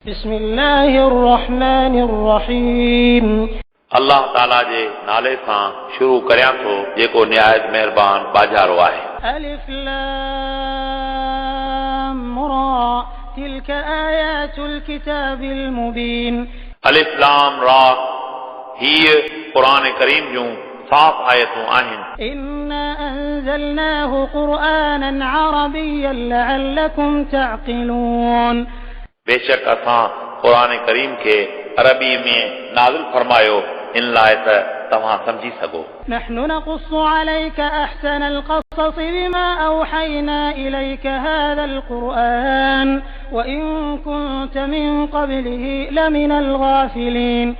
بسم الله الرحمن الرحيم अल्लाह ताला जे नाले सां शुरू करियां थो जेको निहायत महिरबान बाजारो आहे। ألف لام را تلك آيات الكتاب المبين अलिफ लाम रा हीअ क़ुरान करीम जूं साफ़ आयतूं आहिनि। إنا أنزلناه قرآنا عربيا لعلكم تعقلون बेशक असां क़ुरान करीम खे अरबी में नाज़िल फरमायो इन लाइ त तव्हां समझी सघो। نحن نقص عليك أحسن القصص بما أوحينا إليك هذا القرآن وإن كنت من قبله لمن الغافلين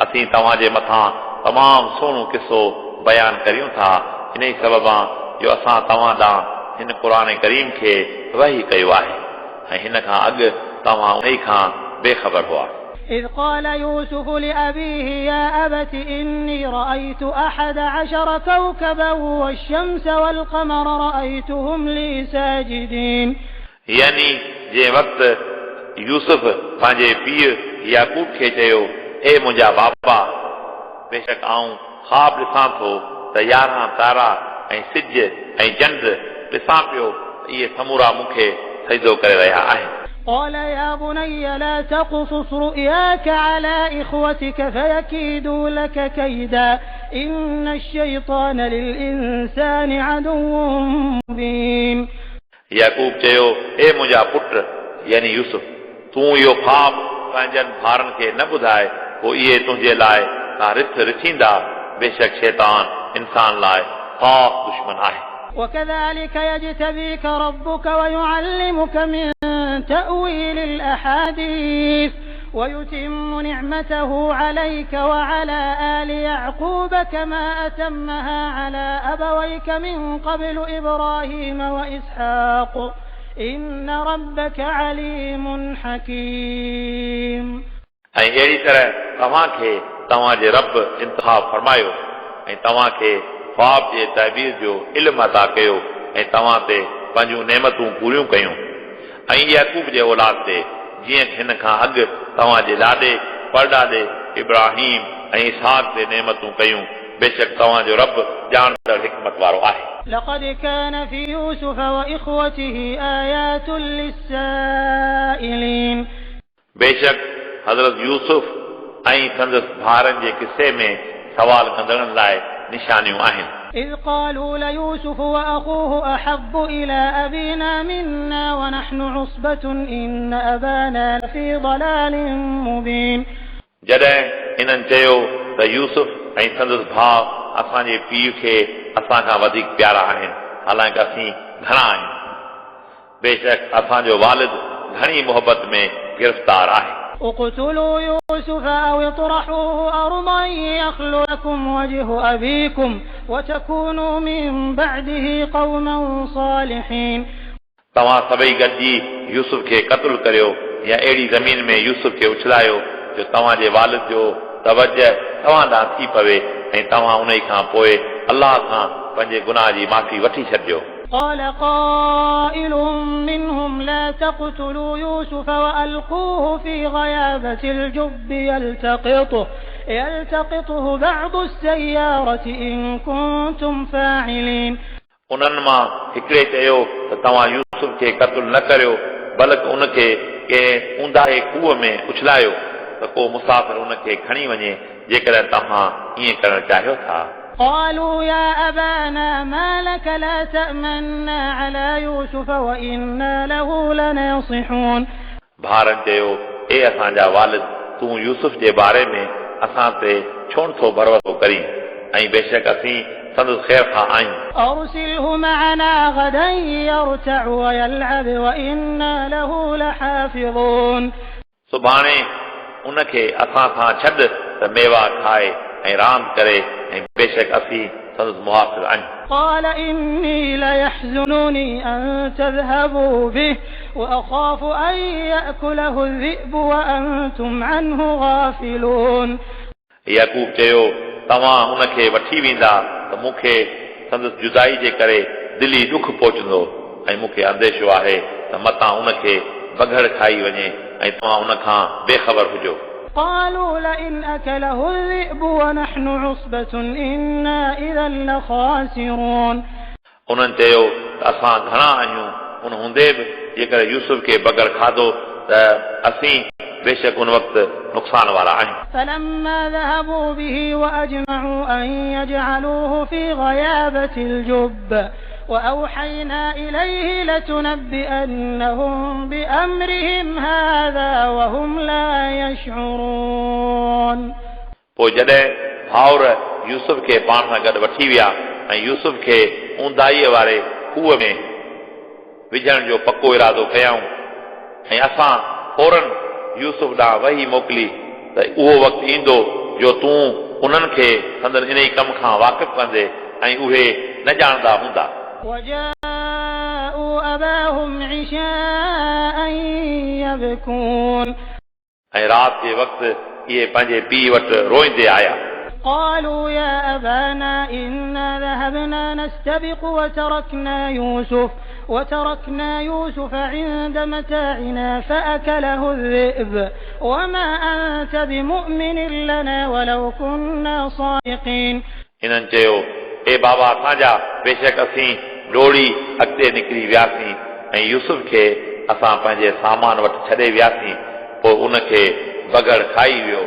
असीं तव्हां जे मथां तमामु सुहिणो किस्सो बयानु करियूं था। इन ई सबबा जो असां तव्हां ॾांहुं हिन क़ुरान करीम खे वही कयो आहे ऐं हिन खां अॻु तव्हां उन खां बेख़बर हुआ। إذ قال يوسف لأبيه يا أبت إني رأيت 11 كوكبا والشمس والقمر رأيتهم لي ساجدين यानी जंहिं वक़्तु यूसुफ पंहिंजे पीउ याकूब खे चयो ए मुंहिंजा बापा बेशक आऊं ख़्वाब ॾिसां थो त 11 तारा ऐं सिज ऐं चंड ॾिसां पियो इहे समूरा मूंखे सजदो करे रहिया आहिनि। قال يا بني لا تقصص رؤياك على إخوتك فيكيدوا لك كيدا إن الشيطان للإنسان عدو مبين याकूब चयो ए मुंहिंजा पुट यानी यूसुफ तूं इहो ख़्वाब पंहिंजनि ॿारनि खे न ॿुधाए पोइ इहे तुंहिंजे लाइ का रिथ रिथींदा। बेशक शैतान इंसान लाइ ख़ास दुश्मन आहे। وكذلك يجتبيك ربك ويعلمك من تأويل الأحاديث ويتم نعمته عليك وعلى آل يعقوب كما أتمها على أبويك من قبل إبراهيم وإسحاق إن ربك عليم حكيم ऐं अहिड़ी तरह तव्हांखे तव्हांजे रब इंतिखाब फरमायो ऐं तव्हांखे ख्वाब जे ताबीर जो इल्म अता कयो ऐं तव्हां ते पंहिंजूं नेमतूं पूरियूं कयूं ऐं याकूब जे औलाद ते जीअं हिन खां अॻु तव्हांजे ॾाॾे परॾाॾे इब्राहिम ऐं इसहाक ते नेमतूं कयूं। बेशक तव्हांजो रब ॼाणंदड़ हिकमत वारो आहे। لقد كان في يوسف وإخوته آيات للسائلين बेशक हज़रत यूसुफ ऐं संदसि भाउरनि जे किसे में सवाल कंदड़नि लाइ निशानियूं आहिनि। إذ قالوا ليوسف وأخوه أحب إلى أبينا منا ونحن عصبة إن أبانا لفي ضلال مبين जॾहिं इन्हनि चयो त यूसुफ ऐं संदसि भाउ असांजे पीउ खे असां खां वधीक प्यारा आहिनि हालांकि असीं घणा आहियूं। बेशक असांजो वालिद घणी मोहबत में गिरफ़्तार आहे। اقتلوا يوسف أو اطرحوه أرضا يخل لكم وجه أبيكم وتكونوا من بعده قوما صالحين तव्हां सभई गॾिजी यूसुफ खे क़त्ल करियो या अहिड़ी ज़मीन में यूसुफ खे उछलायो जो तव्हांजे वालिद जो तवजह तव्हां ॾांहुं थी पवे ऐं तव्हां उन खां पोइ अलाह खां पंहिंजे गुनाह जी माफ़ी वठी छॾिजो। قال قائل منهم لا تقتلوا يوسف وألقوه في غيابة الجب يلتقطه بعض السيارة إن كنتم فاعلين उन्हनि मां हिकिड़े चयो त तव्हां यूसुफ खे क़त्ल न करियो बल्कि उनखे कंहिं ऊंदाहे खूह में उछलायो त को मुसाफ़िर उनखे खणी वञे जेकॾहिं तव्हां ईअं करणु चाहियो था। قالوا يا أبانا ما لك لا تأمنا على يوسف وإنا له لناصحون भाउरनि चयो ए असांजा वालिद तूं यूसुफ जे बारे में असां ते छो नथो भरोसो करीं ऐं बेशक असीं संदसि ख़ैर खां आहियूं। أرسله معنا غدا يرتع ويلعب وإنا له لحافظون सुभाणे उनखे असां सां छॾ त मेवा खाए ऐं रांदि करे ऐं बेशक असीं संदसि मुहाफ़िज़ आहियूं। قال إني ليحزنني أن تذهبوا به وأخاف أن يأكله الذئب وأنتم عنه غافلون याकूब चयो तव्हां उनखे वठी वेंदा त मूंखे संदसि जुदाई जे करे दिली ॾुख पहुचंदो ऐं मूंखे अंदेशो आहे त मतां उनखे बघड़ खाई वञे ऐं तव्हां उन खां बेख़बर हुजो. قالوا لئن أكله الذئب ونحن عصبة إنا إذا لخاسرون. उन्हनि चयो त असां घणा आहियूं उन हूंदे बि जेकर यूसुफ खे बग़ैर खाधो त असीं बेशक उन वक़्तु नुक़सान वारा आहियूं. فلما ذهبوا به وأجمعوا أن يجعلوه في غيابة الجب وأوحينا إليه لتنبئنهم بأمرهم هذا وهم لا يشعرون. पोइ जॾहिं भाउर यूसुफ खे पाण सां गॾु वठी विया ऐं यूसुफ खे ऊंदाईअ वारे खूह में विझण जो पको इरादो कयऊं ऐं असां फौरन यूसुफ ॾांहुं वही मोकिली त उहो वक़्तु ईंदो जो तूं उन्हनि खे संदन इन ई कम खां वाक़िफ़ कंदे ऐं उहे न ॼाणंदा हूंदा. وجاءوا أباهم عشاء يبكون. ऐं राति जे वक़्तु इहे पंहिंजे पीउ वटि रोईंदे आया. قالوا يا أبانا إنا ذهبنا نستبق وتركنا يوسف عند متاعنا فأكله الذئب وما أنت بمؤمن لنا ولو كنا صادقين. इन्हनि चयो ए बाबा असांजा बेशक असीं डोड़ी अॻिते निकिरी वियासीं ऐं यूसुफ खे असां पंहिंजे सामान वटि छॾे वियासीं पोइ उनखे बग़ैर खाई वियो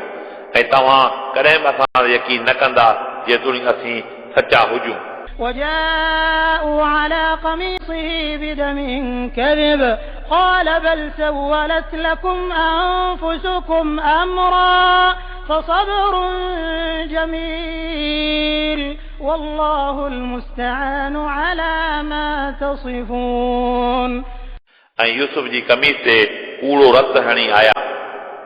ऐं तव्हां कॾहिं बि असां यकीन न कंदा जेतोणीकि असीं सचा हुजूं. وجاءوا على قميصه بدم كذب قال بل سولت لكم أنفسكم أمرا فصبر جميل والله المستعان على ما تصفون. ऐं यूसुफ जी कमीज़ ते कूड़ो रत हणी आया.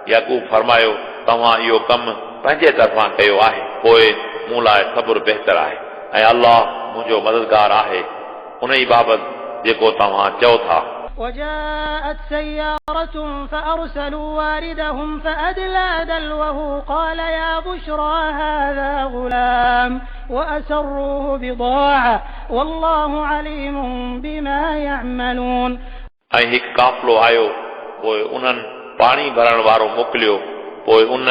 याकूब फरमायो तव्हां इहो कमु पंहिंजे तरफ़ां कयो आहे पोइ मूं लाइ सब्र बहितर आहे ऐं अल्लाह मुंहिंजो मददगार आहे उन ई बाबति जेको तव्हां चओ था. وجاءت سيارة فأرسلوا واردهم فأدلى دلوه قال يا بشرى هذا غلام وأسروه بضاعة والله عليم بما يعملون. ऐं हिकु काफ़िलो आयो पोइ उन्हनि पाणी भरण वारो मोकिलियो पोइ उन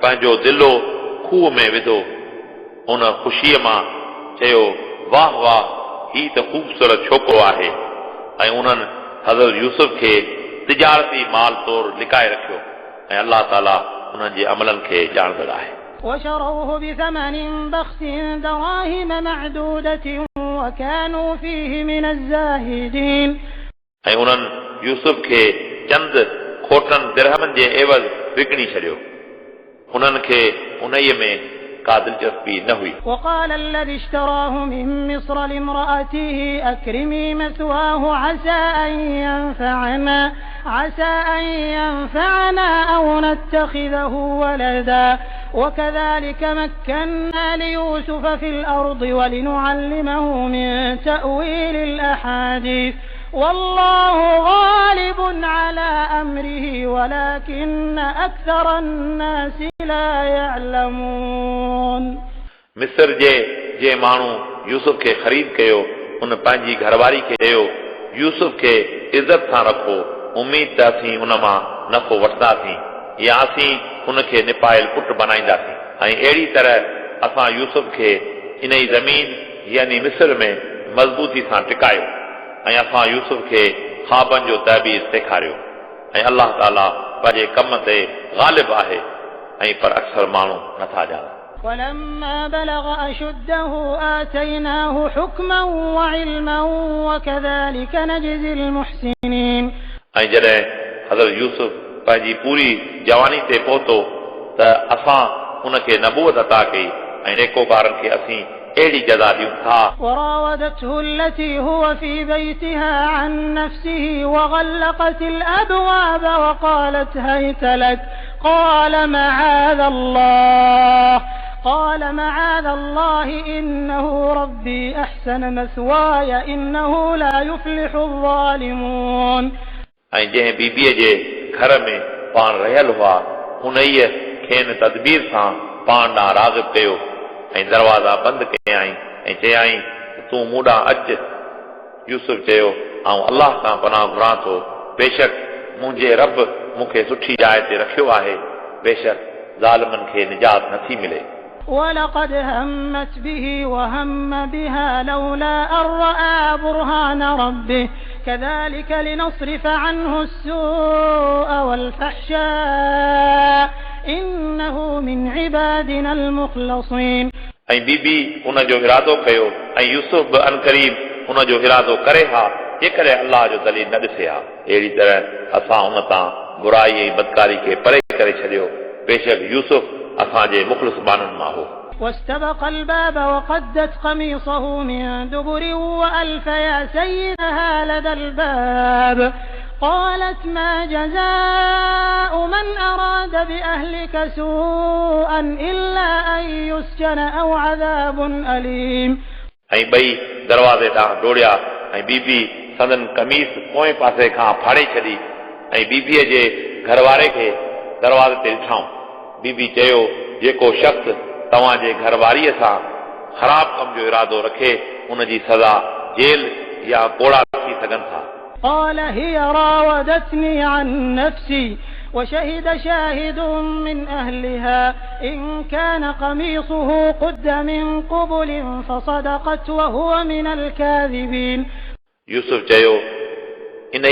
पंहिंजो दिलो खूह में विधो उन ख़ुशीअ मां चयो वाह वाह ही त ख़ूबसूरत छोकिरो आहे ऐं उन्हनि हज़रत यूसुफ खे तिजारती माल तौर लिकाए रखियो ऐं अल्लाह ताला उन्हनि जे अमलनि खे ॼाणंदड़ आहे. وشروه بثمن بخس دراهم معدودة وكانوا فيه من الزاهدين. ऐं उन्हनि यूसुफ खे चंद खोटनि दिरहमनि जे एवज़ विकिणी छॾियो उन्हनि खे उन्हीअ में का दिलचस्पी न हुई. وقال الذي اشتراه من مصر لامرأته أكرمي مثواه عسى أن ينفعنا أو نتخذه ولدا وكذلك مكنا ليوسف في الأرض ولنعلمه من تأويل الأحاديث والله غالب على أمره ولكن أكثر الناس لا يعلمون. मिस्र जे माण्हू यूसुफ खे ख़रीद कयो उन पंहिंजी घरवारी खे चयो यूसुफ खे इज़त सां रखो उमीद त असीं उन मां नफ़ो वठंदासीं या असीं उनखे निपायल पुट बनाईंदासीं ऐं अहिड़ी तरह असां यूसुफ खे इन ई ज़मीन यानी मिस्र में मज़बूती सां टिकायो ऐं असां यूसुफ खे ख़्वाबनि जो तहबीर सेखारियो ऐं अल्लाह ताला पंहिंजे कम ते ग़ालिब आहे ऐं पर अक्सर माण्हू नथा ॼाणनि. ولما بلغ أشده آتيناه حكما وعلما وكذلك نجزي المحسنين. ऐं जॾहिं हज़रत यूसुफ पंहिंजी पूरी जवानी ते पहुतो त असां उनखे नबूवत अता कई ऐं नेकोकारनि खे असीं अहिड़ी जज़ा ॾियूं था. وراودته التي هو في بيتها عن نفسه وغلقت الأبواب وقالت هيت لك قال معاذ الله إنه ربي أحسن مثواي إنه لا يفلح الظالمون. ऐं जंहिं बीबीअ जे घर में पाण रहियल हुआ उन्हीअ खेनि तदबीर सां पाण ॾांहुं राग़िब कयो ऐं दरवाज़ा बंदि कयाई ऐं चयाई तूं मूं ॾांहुं अचु. यूसुफ चयो आऊं अल्लाह सां पनाह घुरां थो बेशक मुंहिंजे रब मूंखे सुठी जाइ ते रखियो आहे बेशक ज़ालिमनि खे निजात नथी मिले ولقد همت به وهم بها لولا أن رأى برهان ربه كذلك لنصرف عنه السوء والفحشاء إنه من عبادنا المخلصين ऐं बीबी उन जो इरादो कयो ऐं यूसुफ बि अनकरीब उन जो इरादो करे हा जेकॾहिं अलाह जो दलील न ॾिसे हा अहिड़ी तरह असां उन तां बुराई ऐं बदकारी खे परे करे छॾियो बेशक यूसुफ असांजे मुख़लिस माण्हुनि मां हो واستبق الباب وقدت قميصه من دبر وألف يا سيدها لدى الباب قالت ما جزاء من أراد بأهلك سوءا إلا أن يسجن أو عذاب أليم ऐं ॿई दरवाज़े ॾांहुं दौड़िया ऐं बीबी संदन कमीस पोएं पासे खां फाड़े छॾी ऐं बीबीअ जे घरवारे खे दरवाज़े ते ॾिठऊं बीबी चयो जेको शख़्स तव्हांजे घरवारीअ सां ख़राब कम जो इरादो रखे उन जी सज़ा जेल या कोड़ा थी सघनि था قال هي راودتني عن نفسي وشهد شاهد من أهلها إن كان قميصه قد من قبل فصدقت وهو من الكاذبين यूसुफ चयो इन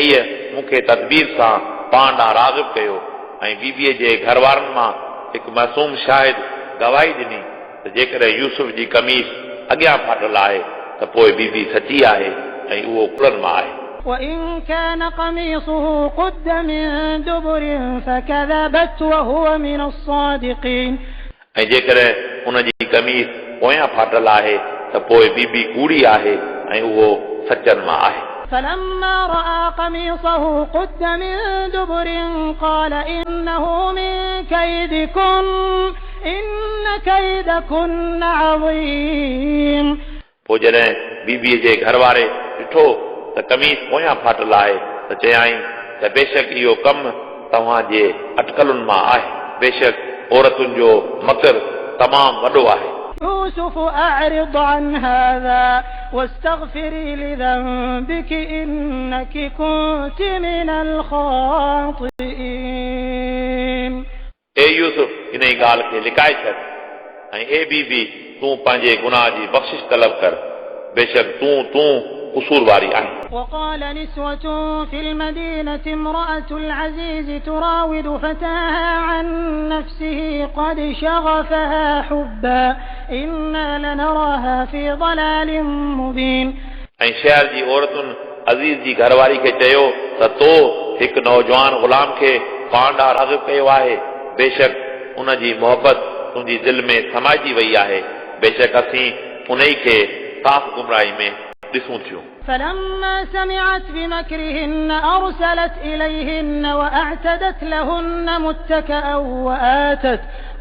मूंखे तदबीर सां पाण ॾांहुं राग़िब कयो ऐं बीबीअ जे घरवारनि मां हिकु मासूम शाहिद गवाही ॾिनी त जेकॾहिं यूसुफ जी कमीस अॻियां फाटल आहे त पोइ बीबी सची आहे ऐं उहो कुड़नि मां आहे وإن كان قميصه قد من دبر فكذبت وهو من الصادقين ऐं जेकॾहिं उन जी कमीस पोयां फाटल आहे त पोइ बीबी कूड़ी आहे ऐं उहो सचनि मां आहे فلما رأى قميصه قد من دبر قال إنه من كيدكن إن كيدكن عظيم पोइ जॾहिं बीबीअ जे घरवारे ॾिठो त कमीस पोयां फाटल आहे त चयाईं त बेशक इहो कमु तव्हांजे अटकलुनि मां आहे बेशक औरतुनि जो मकर तमामु वॾो आहे يوسف أعرض عن هذا واستغفري لذنبك إنك كنت من الخاطئين اے यूसुफ इन ई ॻाल्हि खे लिकाए छॾ ऐं ए बीबी तूं पंहिंजे गुनाह जी बख़्शिश तलब कर बेशक तूं قصور واري آهي وقال نسوة في المدينة امرأة العزيز تراود فتاها عن نفسه قد شغفها حبا إنا لنراها في ضلال مبين ऐं शहर जी औरतुनि अज़ीज़ जी घरवारी खे चयो त तो हिकु नौजवान ग़ुलाम खे पाण ॾांहुं राग़िब कयो आहे बेशक उन जी मोहबत तुंहिंजी दिलि में समाइजी वई आहे बेशक असीं उन ई खे साफ़ गुमराही में فلما سمعت بمكرهن أرسلت إليهن وأعتدت لهن متكأ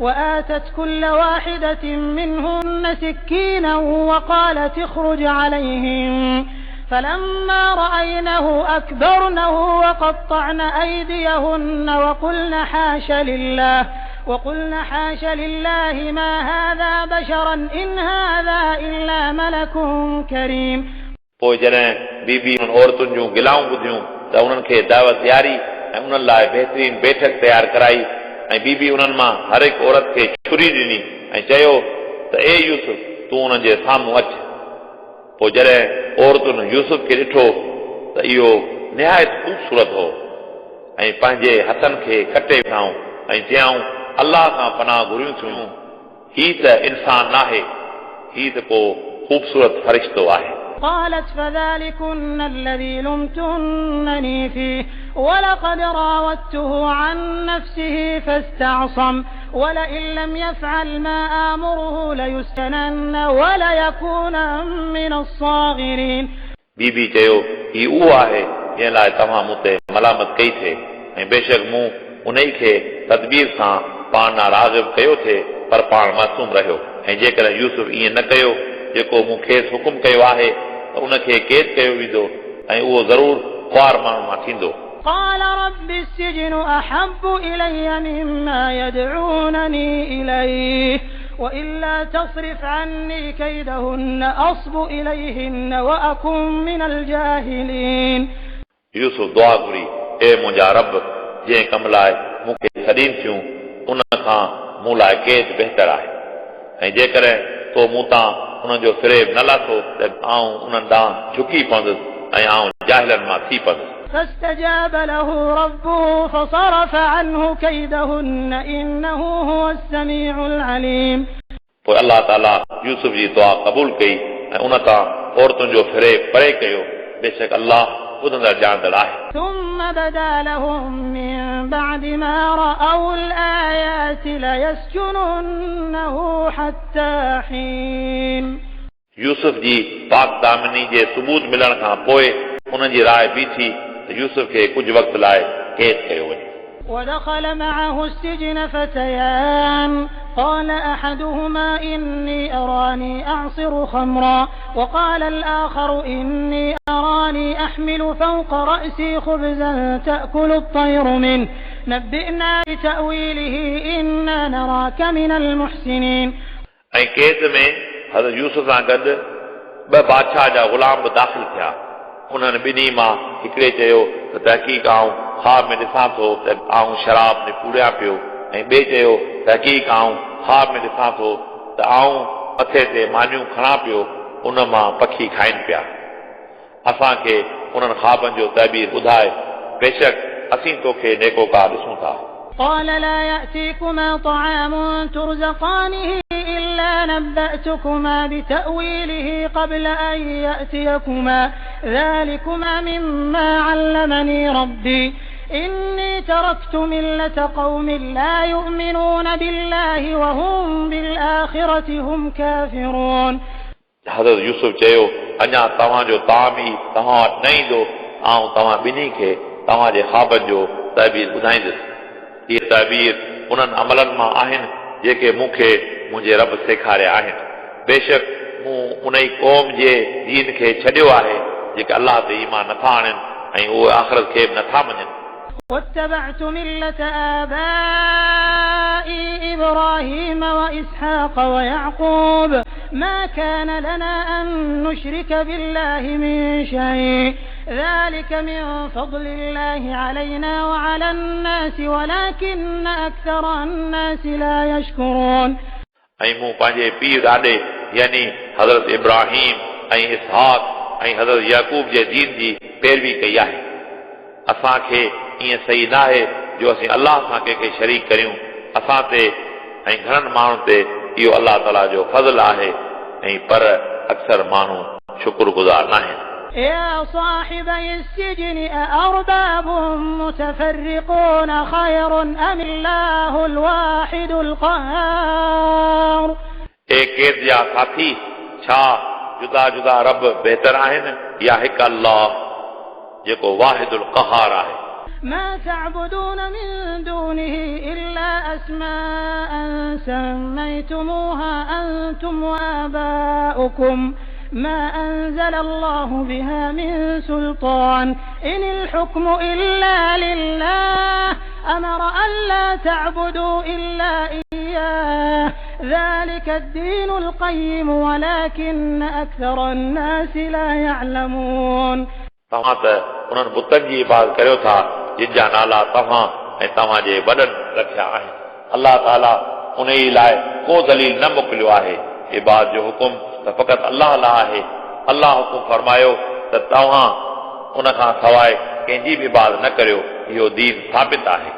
وآتت كل واحدة منهن سكينا وقالت اخرج عليهم فلما رأينه أكبرنه وقطعن أيديهن وقلن حاش لله ما هذا بشرا إن هذا إلا ملك كريم पोइ जॾहिं बीबी औरतुनि जूं गिलाऊं ॿुधियूं त उन्हनि खे दावत ॾियारी ऐं उन्हनि लाइ बहितरीन बैठक तयारु कराई ऐं बीबी उन्हनि मां हर हिकु औरत खे छुरी ॾिनी ऐं चयो त ए यूसुफ तूं उन्हनि जे साम्हूं अचु पोइ जॾहिं औरतुनि यूसुफ खे ॾिठो त इहो निहायत ख़ूबसूरत हो ऐं पंहिंजे हथनि खे कटे विधाऊं ऐं चयाऊं अलाह खां पनाह घुरियूं थियूं ही त इंसान नाहे ही त को ख़ूबसूरत फ़रिश्तो आहे قالت فذلكن الذي لمتنني فيه ولقد راودته عن نفسه فاستعصم ولئن لم يفعل ما آمره ليسجنن وليكون من الصاغرين बीबी चयो ही उहो आहे जंहिं लाइ तव्हां मूं ते मलामत कई थे ऐं बेशक मूं उन ई खे तदबीर सां पाण ॾांहुं राग़िब कयो थे पर पाण मासूम रहियो ऐं जेकॾहिं यूसुफ ईअं न कयो जेको मूं खेसि हुकुम कयो आहे त उनखे कैद कयो वेंदो ऐं उहो ज़रूर ख़्वार माण्हू मां थींदो قال رب السجن أحب إلي مما يدعونني إليه وإلا تصرف عني كيدهن أصب إليهن وأكن من الجاهلين यूसुफ दुआ घुरी ए मुंहिंजा रब जंहिं कम लाइ मूंखे छॾीनि थियूं उन खां मूं लाइ केस बहितर आहे ऐं जेकॾहिं तो मूं तां उन्हनि जो फ़िरेब न लाथो त आउं उन्हनि ॾांहुं झुकी पवंदुसि ऐं आउं जाहिलनि मां थी पवंदुसि فاستجاب له ربه فصرف عنه كيدهن إنه هو السميع العليم पोइ अल्लाह ताला यूसुफ जी दुआ क़बूल कई ऐं उन तां औरतुनि जो फ़िरेब परे कयो बेशक अल्लाह ॿुधंदड़ ॼाणंदड़ आहे ثم بدا لهم من بعد ما رأوا الآيات ليسجننه حتى حين यूसुफ जी पाक दामनी जे सबूत मिलण खां पोइ उन्हनि जी राय बीठी त यूसुफ खे कुझु वक़्त लाइ कैद कयो वञे ودخل معه السجن فتيان قال أحدهما إني أراني أعصر خمرا وقال الآخر إني أراني أحمل فوق رأسي خبزا تأكل الطير منه نبئنا بتأويله إنا نراك من المحسنين ऐं कैद में हज़रत यूसुफ सां गॾु ॿ बादशाह जा ग़ुलाम बि दाख़िल थिया उन्हनि ॿिन्ही मां हिकिड़े चयो त तहक़ीक़ आउं ख़्वाब में ॾिसां थो त आउं शराब में पूरियां पियो ऐं ॿिए चयो तहक़ीक़ आउं ख़्वाब में ॾिसां थो त आउं मथे ते मानियूं खणां पियो उन मां पखी खाइनि पिया असांखे उन्हनि ख़्वाबनि जो तहबीर ॿुधाए बेशक असीं तोखे नेकोकार ॾिसूं था قال لا يأتيكما طعام ترزقانه إلا نبأتكما بتأويله قبل أن يأتيكما ذلكما مما علمني ربي إني تركت ملة قوم لا يؤمنون بالله وهم بالآخرة هم كافرون हज़रत यूसुफ चयो अञा तव्हांजो ताम ई तव्हां वटि न ईंदो ऐं तव्हां ॿिन्ही खे तव्हांजे ख़्वाबनि जो तहबीर ॿुधाईंदुसि इहे तहबीर उन्हनि अमलनि मां आहिनि जेके मूंखे मुंहिंजे रब सेखारिया आहिनि बेशक मूं उन ई क़ौम जे दीन खे छॾियो आहे जेके अलाह ते ईमान नथा आणनि ऐं उहे आख़िरत खे बि नथा मञनि واتبعت ملة آبائي إبراهيم وإسحاق ويعقوب ما كان لنا أن نشرك بالله من شيء ذلك من فضل الله علينا وعلى الناس ولكن أكثر الناس لا يشكرون ऐं मूं पंहिंजे पीर ॾाॾे यानी हज़रत इब्राहिम ऐं इसहाक ऐं हज़रत याकूब जे दीन जी पैरवी कई आहे असांखे ईअं सही न आहे जो असीं अलाह सां कंहिंखे शरीक करियूं असां ते ऐं घणनि माण्हुनि ते इहो अलाह ताला जो फज़ल आहे ऐं पर अक्सर माण्हू शुक्रगुज़ार न आहिनि يا صاحبي السجن أأرباب متفرقون خير أم الله الواحد القهار ए कैद जा साथी छा जुदा जुदा रब बहितर आहिनि या हिकु अल्लाह जेको वाहिदुल क़हार आहे ما تعبدون من دونه إلا أسماء سميتموها أنتم وآباؤكم ما أنزل الله بها من سلطان إن الحكم إلا لله أمر ألا تعبدوا إلا إياه ذلك الدين القيم ولكن أكثر الناس لا يعلمون तव्हां त उन्हनि बुतनि जी इबादत करियो था जिन जा नाला तव्हां ऐं तव्हांजे वॾनि रखिया आहिनि अलाह ताला उन ई लाइ को दलील न मोकिलियो आहे इबादत जो हुकुम त फ़क़ति अलाह लाइ आहे अलाह हुकुम फरमायो त तव्हां उन खां सवाइ कंहिंजी बि इबादत न करियो इहो दीन साबित आहे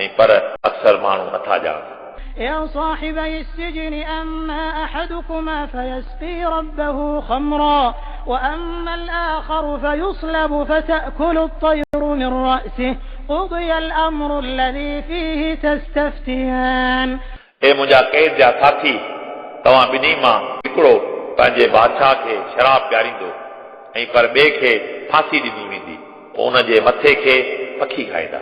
ऐं पर अक्सर माण्हू नथा ॼाणनि يا صاحبي السجن أما أحدكما فيسقي ربه خمرا وأما الآخر فيصلب فتأكل الطير من رأسه قضي الأمر الذي فيه تستفتيان ए मुंहिंजा कैद जा साथी तव्हां ॿिन्ही मां हिकिड़ो पंहिंजे बादशाह खे शराब पियारींदो ऐं पर ॿिए खे फांसी ॾिनी वेंदी पोइ उन जे मथे खे पखी खाईंदा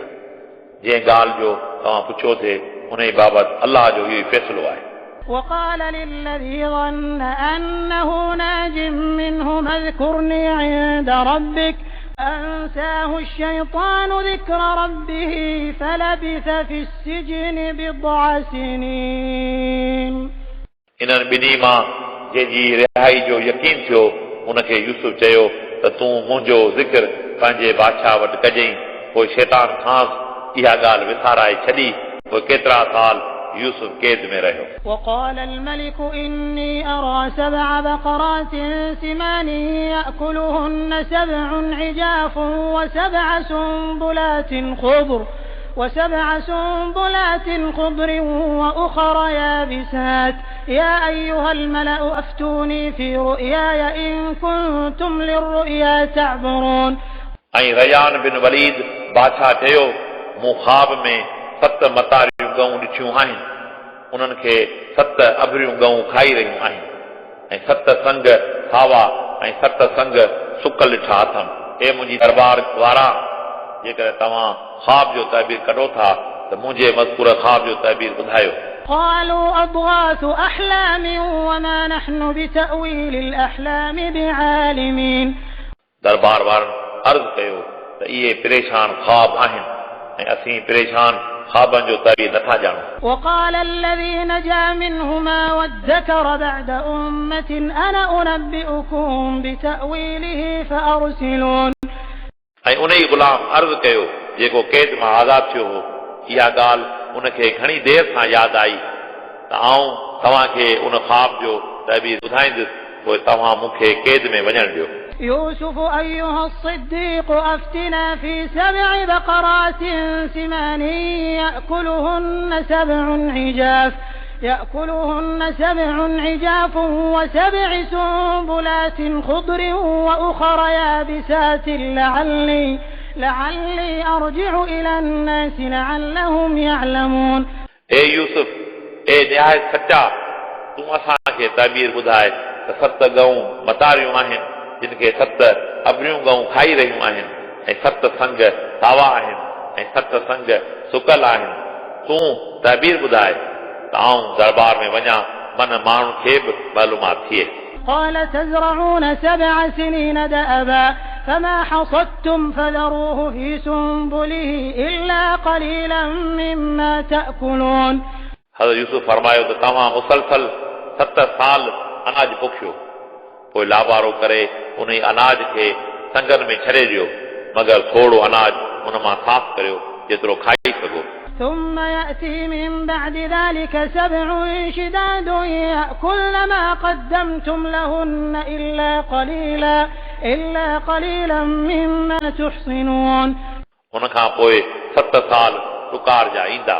जंहिं ॻाल्हि जो तव्हां पुछो थिए उन बाबति अलाह जो इहो फ़ैसिलो आहे وقال للذي ظن أنه ناج منهما اذكرني عند ربك أنساه الشيطان ذكر ربه فلبث في السجن بضع سنين इन्हनि ॿिन्ही मां जंहिंजी रिहाई जो यकीन थियो उनखे यूसुफ चयो त तूं मुंहिंजो ज़िक्र पंहिंजे बादशाह वटि कजईं पोइ शैतान खांसि इहा ॻाल्हि विसाराए छॾी पोइ केतिरा साल यूसुफ कैद में रहियो وقال الملك إني أرى 7 بقرات سمان يأكلهن 7 عجاف وسبع سنبلات خضر وأخر يابسات يا أيها الملأ أفتوني في رؤياي إن كنتم للرؤيا تعبرون ऐं रयान बिन वलीद बादशाह चयो मूं ख्वाब में 7 मतारियूं गऊं ॾिठियूं आहिनि उन्हनि खे 7 अभरियूं गऊं खाई रहियूं आहिनि ऐं 7 संग सावा ऐं 7 संग सुकल ॾिठा अथमि हे मुंहिंजी दरबार वारा जेकर तव्हां ख्वाब जो ताबीर कढो था त मुंहिंजे मज़कूर ख्वाब जो ताबीर ॿुधायो قالوا أضغاث أحلام وما نحن بتأويل الأحلام بعالمين दरबार वारनि अर्ज़ कयो त इहे परेशान ख्वाब आहिनि ऐं असीं परेशान ख्वाबनि जो ताबीर नथा ॼाणूं وقال الذي نجا منهما وادكر بعد أمة أنا أنبئكم بتأويله فأرسلون ऐं उन ई ग़ुलाम अर्ज़ कयो जेको कैद मां आज़ादु थियो हो इहा ॻाल्हि उनखे घणी देरि सां यादि आई त आउं तव्हांखे उन ख्वाब जो ताबीर ॿुधाईंदुसि पोइ तव्हां मूंखे कैद में वञणु ॾियो يوسف أيها الصديق أفتنا في 7 بقرات سمان يأكلهن 7 عجاف و7 سنبلات خضر وأخر يابسات لعلي أرجع إلى الناس لعلهم يعلمون اے यूसुफ ए निहायत सच्चा तूं असांखे ताबीर ॿुधाए त 7 गऊं मतारियूं आहिनि जिन खे 7 अभरियूं गऊं खाई रहियूं आहिनि ऐं 7 संग सावा आहिनि ऐं 7 संग सुकल आहिनि तूं ताबीर ॿुधाए त आउं दरबार में वञा मन माण्हुनि खे बि मालूमात थिए قال تزرعون 7 سنين دأبا فما حصدتم فذروه في سنبله إلا قليلا مما تأكلون हज़रत यूसुफ फरमायो त तव्हां मुसलसल 7 साल अनाज पोखियो पोइ लावारो करे उन अनाज खे संगनि में छॾे ॾियो मगर थोरो अनाज उन मां साफ़ करियो जेतिरो खाई सघो ثم يأتي من بعد ذلك 7 شداد يأكلن ما قدمتم لهن إلا قليلا مما تحصنون उन खां पोइ 7 साल ॾुकार जा ईंदा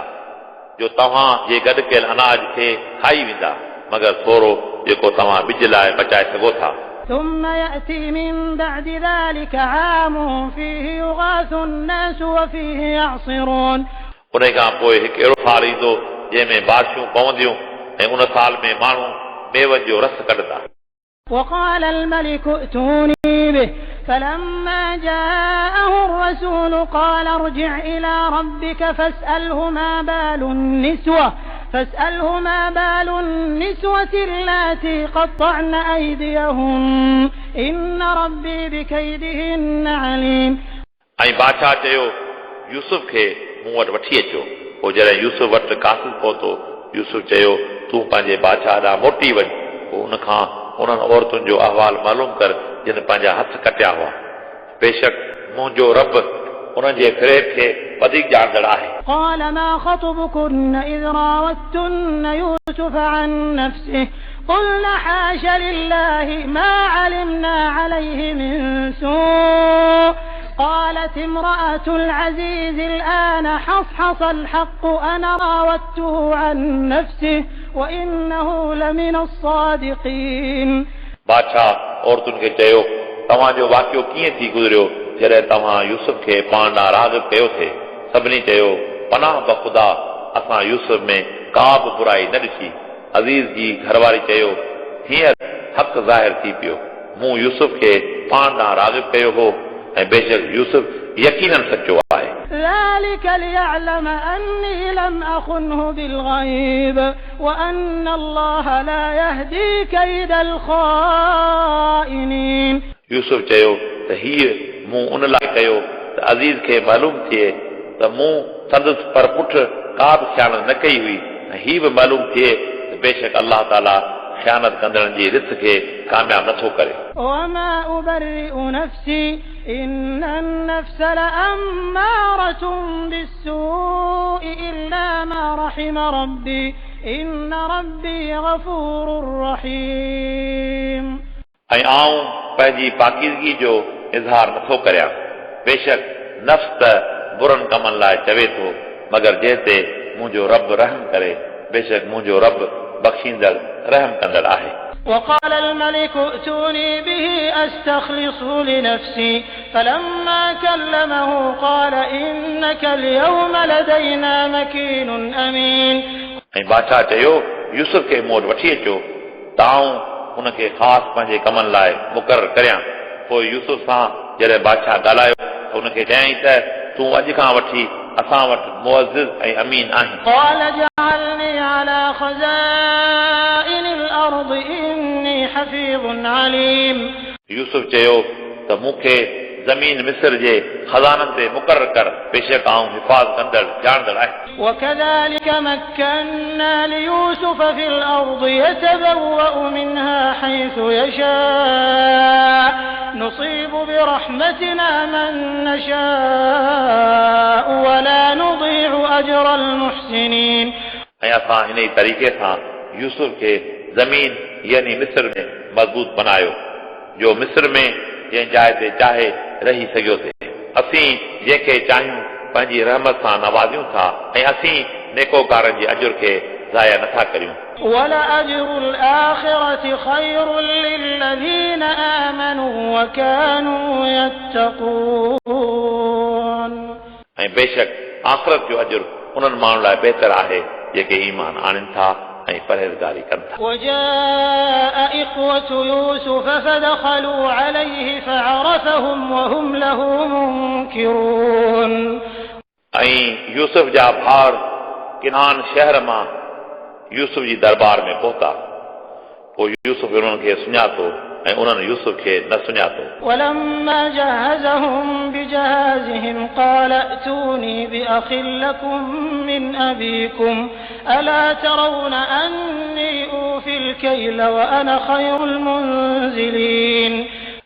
जो तव्हां जे गॾु कयल अनाज खे खाई वेंदा मगर थोरो जेको तव्हां ॿिज लाइ बचाए सघो था ثم يأتي من بعد ذلك عام فيه يغاث الناس وفيه يعصرون उन खां पोइ हिकु अहिड़ो साल ईंदो जंहिंमें बारिशूं पवंदियूं ऐं उन साल में माण्हू मेवनि जो रस कढंदा وقال الملك ائتوني به فلما جاءه الرسول قال ارجع إلى ربك فاسأله ما بال النسوة اللاتي قطعن أيديهن إن ربي بكيدهن عليم ऐं बादशाह चयो यूसुफ खे मूं वटि वठी अचो पोइ जॾहिं यूसुफ वटि कासिल पहुतो यूसुफ चयो तूं पंहिंजे बादशाह ॾांहुं मोटी वञ पोइ उनखां उन्हनि औरतुनि जो अहवाल मालूम कर जिन पंहिंजा हथ कटिया हुआ बेशक मुंहिंजो रब उन्हनि जे फ़रेब खे वधीक ॼाणंदड़ आहे قال ما خطبكن إذ راوتن يوسف عن نفسه قلنا حاش لله ما علمنا عليه من سوء قالت امرأة العزيز الآن حصحص الحق أنا راودته عن نفسه وإنه لمن الصادقين बादशाह औरतुनि खे चयो तव्हांजो वाक़ियो कीअं थी गुज़रियो जॾहिं तव्हां यूसुफ खे पाण ॾांहुं राग़िब कयो थे सभिनी चयो पनाह बख़ुदा असां यूसुफ में का बि बुराई न ॾिठी अज़ीज़ जी घरवारी चयो हींअर हक़ ज़ाहिर थी पियो मूं यूसुफ खे पाण ॾांहुं राग़िब कयो हो ऐं बेशक यूसुफ यकीनन सचो आहे ذلك ليعلم أني لم أخنه بالغيب وأن الله لا يهدي كيد الخائنين यूसुफ चयो त हीअ मूं उन लाइ कयो त अज़ीज़ खे मालूम थिए त मूं संदसि पर पुठ का बि ख़यानत न कई हुई ऐं हीअ बि मालूम थिए त बेशक अल्लाह ताला ख़यानत कंदड़नि जी रिथ खे कामयाब नथो करे وما أبرئ نفسي إن النفس لأمارة بالسوء إلا ما رحم ربي إن ربي غفور رحيم ऐं आऊं पंहिंजी पाकीज़गी जो इज़हार नथो करियां बेशक नफ़्स त बुरनि कमनि लाइ चवे थो मगर जंहिं ते मुंहिंजो रब रहम करे बेशक मुंहिंजो रब बख़्शींदड़ रहम कंदड़ आहे وقال الملك ائتوني به أستخلصه لنفسي فلما كلمه قال إنك اليوم لدينا مكين أمين ऐं बादशाह चयो यूसुफ खे मूं वटि वठी अचो ताऊं उनखे ख़ासि पंहिंजे कमनि लाइ मुक़ररु करियां पोइ यूसुफ सां जॾहिं बादशाह ॻाल्हायो त उनखे चयईं त तूं अॼु खां वठी असां वटि मुअज़्ज़िज़ ऐं अमीन आहीं قال جعلني على خزائن الأرض إني حفيظ عليم यूसुफ चयो त मूंखे ज़मीन मिस्र जे खज़ाननि ते मुक़ररु कर बेशक आऊं हिफ़ाज़ कंदड़ ॼाणंदड़ आहियां وكذلك مكنا ليوسف في الأرض يتبوأ منها حيث يشاء نصيب برحمتنا من نشاء ولا نضيع أجر المحسنين ऐं असां हिन ई तरीक़े सां यूसुफ खे ज़मीन यानी मिस्र में मज़बूत बनायो जो मिस्र में जंहिं जाइ ते चाहे रही सघियो थे असीं जंहिंखे चाहियूं पंहिंजी रहमत सां नवाज़ियूं था ऐं असीं नेकोकारनि जे अजुर खे ज़ाया नथा करियूं ولأجر الآخرة خير للذين آمنوا وكانوا يتقون ऐं बेशक आख़िरत जो अजुर उन्हनि माण्हुनि लाइ बहितर आहे जेके ईमान आणनि था ऐं परहेज़गारी कनि था وجاء إخوة يوسف فدخلوا عليه فعرفهم وهم له منكرون ऐं यूसुफ जा भाउर किनान शहर मां यूसुफ जी दरबार में पहुता पोइ यूसुफ उन्हनि खे सुञातो ऐं उन्हनि यूसुफ खे न सुञातो ولما جهزهم بجهازهم قال ائتوني بأخ لكم من أبيكم ألا ترون أني أوفي الكيل وأنا خير المنزلين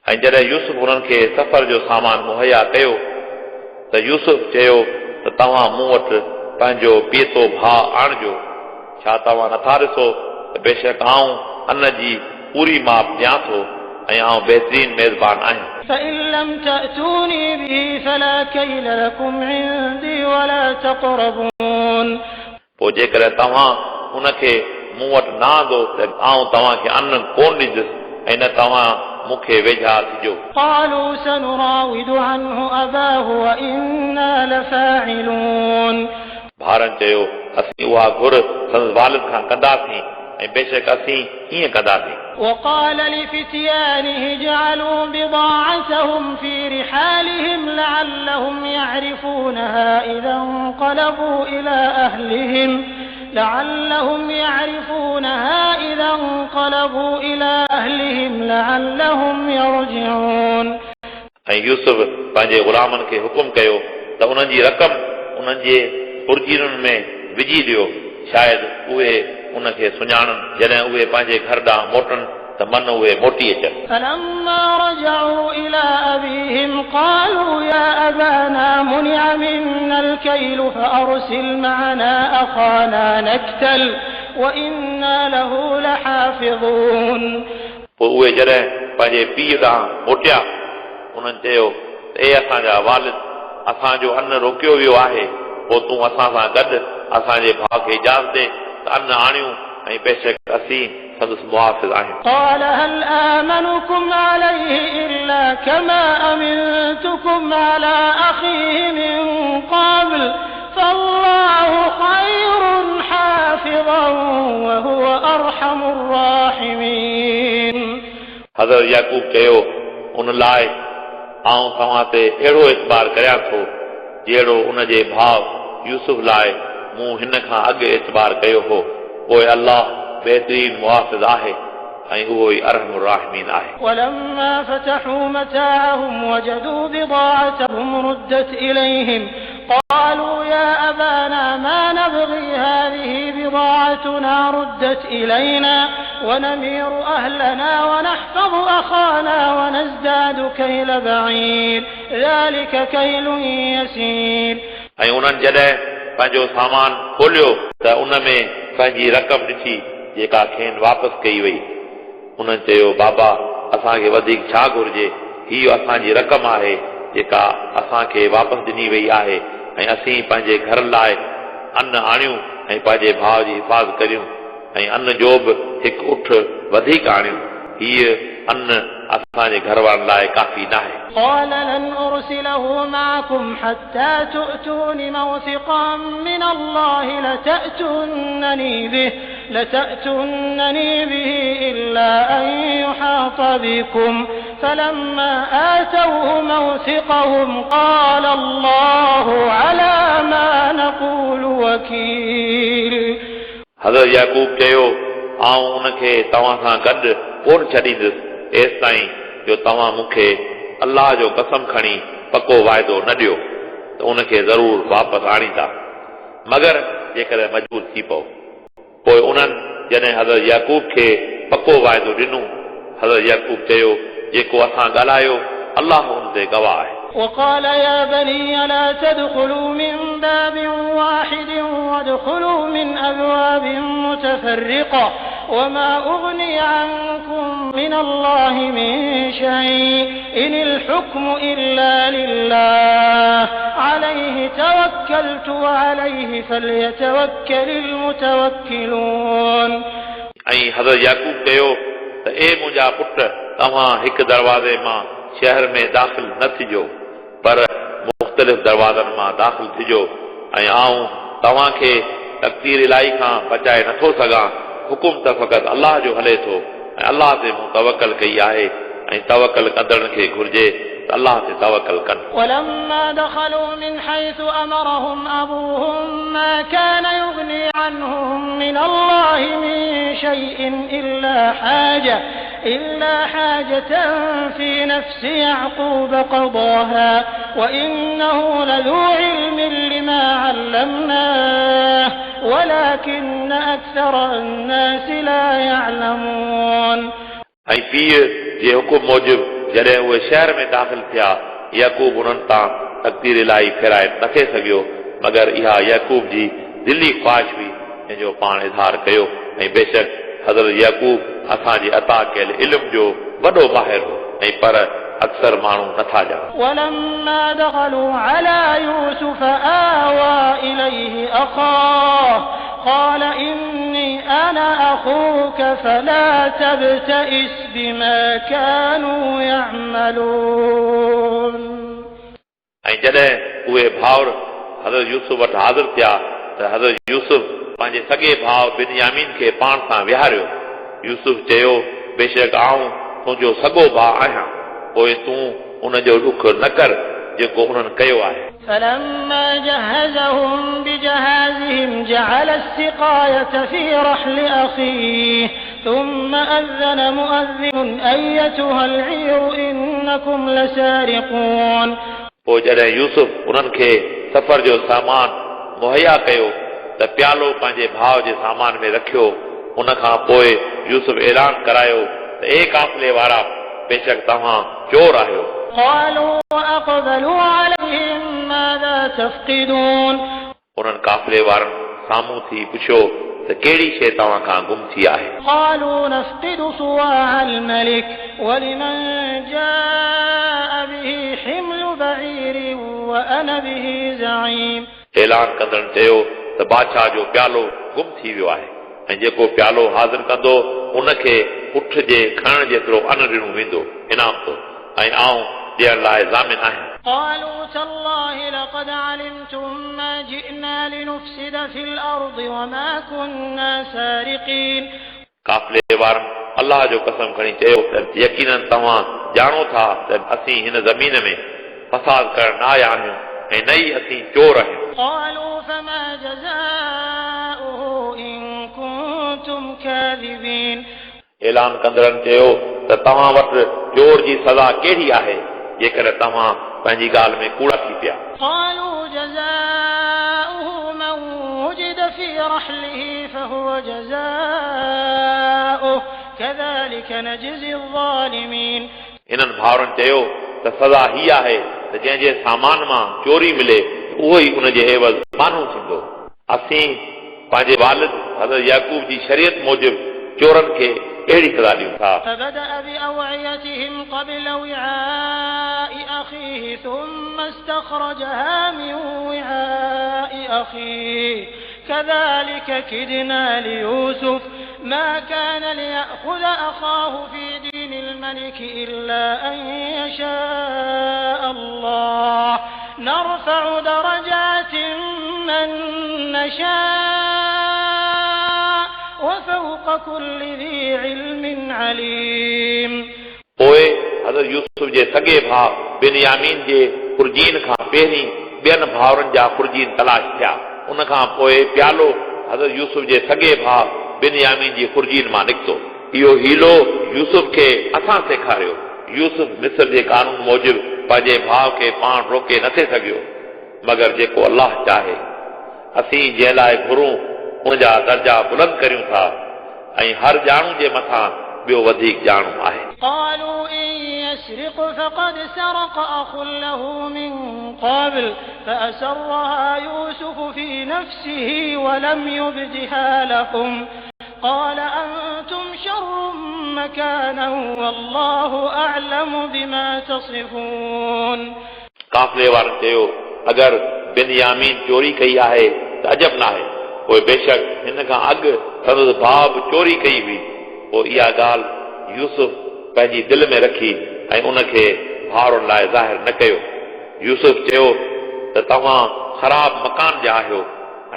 ऐं जॾहिं यूसुफ उन्हनि खे सफ़र जो सामान मुहैया कयो त यूसुफ चयो त तव्हां मूं वटि पंहिंजो पीतो भाउ आणिजो छा तव्हां नथा ॾिसो त बेशक आऊं अन्न जी पूरी माप ॾियां थो ऐं आऊं बहितरीन मेज़बान आहियां فإن لم تأتوني به فلا كيل لكم عندي ولا تقربون पोइ जेकॾहिं तव्हां उनखे मूं वटि न आंदो त आऊं तव्हांखे अन्न कोन ॾींदुसि ऐं न तव्हां मूंखे वेझा थिजो قالوا سنراود عنه أباه وإنا لفاعلون भाउरनि चयो असीं उहा घुर संदसि वालिद खां कंदासीं ऐं बेशक असीं हीअं कंदासीं وقال لفتيانه اجعلوا بضاعتهم في رحالهم لعلهم يعرفونها إذا انقلبوا إلى أهلهم لعلهم يرجعون ऐं यूसुफ पंहिंजे ग़ुलामनि खे हुकुम कयो त उन्हनि जी रक़म उन्हनि जे पुरजीरुनि में विझी ॾियो शायदि उहे उनखे सुञाणनि जॾहिं उहे पंहिंजे घर ॾांहुं मोटनि त मन उहे मोटी अचनि فلما رجعوا إلى أبيهم قالوا يا أبانا منع منا الكيل فأرسل معنا أخانا نكتل وإنا له لحافظون पोइ उहे जॾहिं पंहिंजे पीउ ॾांहुं मोटिया उन्हनि चयो त ए असांजा वालिद असांजो अन्न रोकियो वियो आहे पोइ तूं असां सां गॾु असांजे भाउ खे इजाज़त ॾे त अन्न आणियूं ऐं बेशक असीं संदसि मुहाफ़िज़ आहियूं قال هل آمنكم عليه إلا كما أمنتكم على أخيه من قبل فالله خير حافظا وهو أرحم الراحمين हज़रत याकूब चयो उन लाइ आऊं तव्हां ते अहिड़ो इतबार करियां थो जहिड़ो उन जे भाउ यूसुफ लाइ मूं हिन खां अॻु इतबार कयो हो पोइ अल्लाह बहितरीन मुहाफ़िज़ आहे ऐं उहो ई अरहम الراحمين आहे ولما فتحوا متاعهم وجدوا بضاعتهم ردت إليهم قالوا يا أبانا ما نبغي هذه بضاعتنا ردت إلينا ونمير أهلنا ونحفظ أخانا ونزداد كيل بعير ذلك كيل يسير ऐं उन्हनि जॾहिं पंहिंजो सामान खोलियो त उन में पंहिंजी रक़म ॾिठी जेका खेनि वापसि कई वई। उन्हनि चयो बाबा असांखे वधीक छा घुर्जे, हीअ असांजी रक़म आहे जेका असांखे वापसि ॾिनी वई आहे ऐं असीं पंहिंजे घर लाइ अन्न आणियूं ऐं पंहिंजे भाउ जी हिफ़ाज़त करियूं ऐं अन्न जो बि हिकु उठ वधीक आणियूं। हीअ अन्न असांजे घर वारनि लाइ काफ़ी न आहे। قال لن أرسله معكم حتى تؤتون موثقا من الله لتأتونني به إلا أن يحاط بكم فلما آتوه موثقهم قال الله على ما نقول وكيل हज़रत याकूब चयो आऊं उनखे तव्हां सां गॾु कोन छॾींदुसि एसि ताईं जो तव्हां मूंखे अल्लाह जो कसम खणी पको वाइदो न ॾियो त उनखे ज़रूर वापसि आणींदा मगर जेकॾहिं मजबूर थी पओ। पोइ उन्हनि जॾहिं हज़रत याकूब खे पको वाइदो ॾिनो हज़रत याकूब चयो जेको असां ॻाल्हायो अल्लाह उन ते गवाह आहे। وقال يا بني لا تدخلوا من باب واحد وادخلوا من أبواب متفرقة وما أغني عنكم من الله من شيء إن الحكم إلا لله عليه توكلت وعليه فليتوكل المتوكلون ऐं हज़रत याकूब चयो त ए मुंहिंजा पुट तव्हां हिकु दरवाज़े मां शहर में दाख़िल न थिजो पर मुख़्तलिफ़ दरवाज़नि मां दाख़िल थिजो ऐं आऊं तव्हांखे तक़दीर इलाही खां बचाए नथो सघां। हुकुम त फ़क़ति अल्लाह जो हले थो ऐं अल्लाह ते मूं तवकल कई आहे ऐं तवकल कंदड़नि खे घुर्जे त अल्लाह ते तवकल कनि। ولما دخلوا من حيث أمرهم أبوهم ما كان يغني عنهم من الله من شيء إلا حاجة في نفس يعقوب قضاها وإنه لذو علم لما علمناه ولكن أكثر الناس لا يعلمون ऐं पीउ जे हुकुम मूजिब जॾहिं उहे शहर में दाख़िल थिया याकूब उन्हनि तां तक़दीर इलाही फेराए नथे सघियो मगर इहा याकूब जी दिली ख़्वाहिश हुई जंहिंजो पाण इज़हार कयो ऐं बेशक हज़रत याकूब असांजे अता कयल इल्म जो वॾो माहिर हो ऐं पर अक्सर माण्हू नथा ॼाणनि। ولما دخلوا على يوسف آوى إليه أخاه قال إني أنا أخوك فلا تبتئس بما كانوا يعملون ऐं जॾहिं उहे भाउर हज़रत यूसुफ वटि हाज़िर थिया त हज़रत यूसुफ पंहिंजे सॻे भाउ बिन्यामीन खे पाण सां विहारियो। यूसुफ चयो बेशक आऊं तुंहिंजो सॻो भाउ आहियां पोइ तूं उनजो ॾुख न कर जेको उन्हनि कयो आहे। فلما جهزهم بجهازهم جعل السقاية في رحل أخيه ثم أذن مؤذن أيتها العير إنكم لسارقون पोइ जॾहिं यूसुफ उन्हनि खे सफ़र जो सामान मुहैया कयो त प्यालो पंहिंजे भाउ जे सामान में रखियो। उन खां पोइ यूसुफ ऐलान करायो त ए काफ़िले वारा बेशक तव्हां चोर आहियो। قالوا وأقبلوا عليهم ماذا تفقدون उन्हनि काफ़िले वारनि साम्हूं थी पुछियो त कहिड़ी शइ तव्हां खां गुम थी आहे। قالوا نفقد صواع الملك ولمن جاء به حمل بعير وأنا به زعيم ऐलान कंदड़ चयो त बादशाह जो प्यालो गुम थी वियो आहे ऐं जेको प्यालो हाज़िर कंदो उनखे उठ जे खणण जेतिरो अन्न ॾिनो वेंदो इनाम तो ऐं आऊं ॾियण लाइ ज़ामिन आहियां। قالوا تالله لقد علمتم ما جئنا لنفسد في الأرض وما كنا سارقين काफ़िले वारनि अल्लाह जो कसम खणी चयो त यकीनन तव्हां ॼाणो था त असीं हिन ज़मीन में फसाद करण न आया आहियूं ऐं न ई असीं चोर आहियूं। قالوا فما جزاؤه إن كنتم كاذبين ऐलान कंदड़नि चयो त तव्हां वटि चोर जी सज़ा कहिड़ी आहे जेकॾहिं तव्हां पंहिंजी ॻाल्हि में कूड़ा थी पिया। قالوا جزاؤه من وجد في رحله فهو جزاؤه كذلك نجزي الظالمين. इन्हनि भाउरनि चयो त सज़ा हीअ आहे त जंहिंजे सामान मां चोरी मिले उहो ई उनजे एवज़ मानू थींदो। असीं पंहिंजे वालिद हज़रत याकूब जी शरीयत मूजिबि चोरनि खे अहिड़ी सज़ा ॾियूं था। فبدأ بأوعيتهم قبل وعاء أخيه ثم استخرجها من وعاء أخيه كذلك كدنا ليوسف ما كان ليأخذ أخاه في دين الملك إلا أن يشاء الله نرفع درجات من نشاء وفوق كل ذي علم عليم. पोइ हज़रत यूसुफ जे सॻे भाउ बिन्यामीन जे खुर्जीन खां पहिरीं ॿियनि भाउरनि जा खुर्जीन तलाश थिया। उन खां पोइ प्यालो हज़रत यूसुफ जे सॻे भाउ बिन्यामीन जी खुर्जीन मां निकितो। इहो हीलो यूसुफ खे असां सेखारियो। यूसुफ मिस्र जे कानून मूजिबि पंहिंजे भाउ खे पाण रोके नथे सघियो मगर जेको अल्लाह चाहे। असीं जंहिं लाइ घुरूं उनजा दर्जा बुलंद करियूं था ऐं हर ॼाणू जे मथां ॿियो वधीक ॼाणू आहे। قالوا إن يسرق فقد سرق أخ له من قبل فأسرها يوسف في نفسه ولم يبدها لهم قال أنتم شر مكانا والله أعلم بما تصفون. काफ़िले वारनि चयो अगरि बिन्यामीन चोरी कई आहे त अजब न आहे। पोइ बेशक हिन खां अॻु संदसि भाउ बि चोरी कई हुई। पोइ इहा ॻाल्हि यूसुफ पंहिंजी दिलि में रखी ऐं उनखे भाउरनि लाइ ज़ाहिर न कयो। यूसुफ चयो त तव्हां ख़राब मकान जा आहियो